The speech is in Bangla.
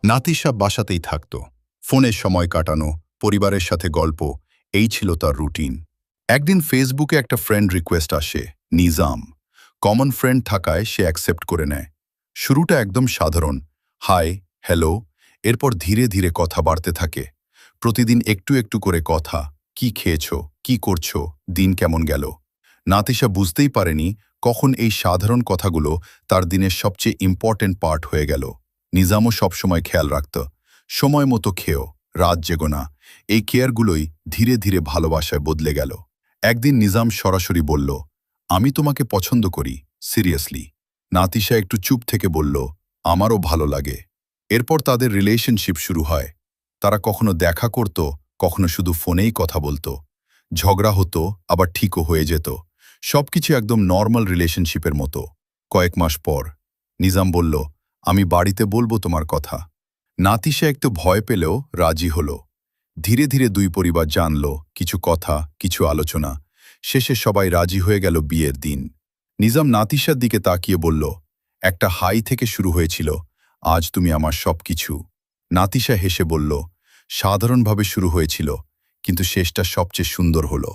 নাতিশা বাসাতেই থাকত। ফোনে সময় কাটানো, পরিবারের সাথে গল্প, এই ছিল তার রুটিন। একদিন ফেসবুকে একটা ফ্রেন্ড রিকোয়েস্ট আসে, নিজাম। কমন ফ্রেন্ড থাকায় সে অ্যাকসেপ্ট করে নেয়। শুরুটা একদম সাধারণ, হাই, হ্যালো। এরপর ধীরে ধীরে কথা বাড়তে থাকে। প্রতিদিন একটু একটু করে কথা, কি খেয়েছো, কি করছো, দিন কেমন গেল। নাতিশা বুঝতেই পারেনি কখন এই সাধারণ কথাগুলো তার দিনের সবচেয়ে ইম্পর্টেন্ট পার্ট হয়ে গেল। নিজামও সবসময় খেয়াল রাখত, সময় মতো খেয়েও, রাত জেগো না। এই কেয়ারগুলোই ধীরে ধীরে ভালোবাসায় বদলে গেল। একদিন নিজাম সরাসরি বলল, আমি তোমাকে পছন্দ করি, সিরিয়াসলি। নাতিশা একটু চুপ থেকে বলল, আমারও ভালো লাগে। এরপর তাদের রিলেশনশিপ শুরু হয়। তারা কখনো দেখা করত, কখনো শুধু ফোনেই কথা বলতো। ঝগড়া হতো, আবার ঠিকও হয়ে যেত। সবকিছু একদম নর্মাল রিলেশনশিপের মতো। কয়েক মাস পর নিজাম বলল, আমি বাড়িতে বলবো তোমার কথা। নাতিশা একটু ভয় পেলেও রাজি হলো। ধীরে ধীরে দুই পরিবার জানল, কিছু কথা, কিছু আলোচনা। শেষে সবাই রাজি হয়ে গেল বিয়ের দিন। নিজাম নাতিশার দিকে তাকিয়ে বলল, একটা হাই থেকে শুরু হয়েছিল, আজ তুমি আমার সবকিছু। নাতিশা হেসে বলল, সাধারণভাবে শুরু হয়েছিল, কিন্তু শেষটা সবচেয়ে সুন্দর হলো।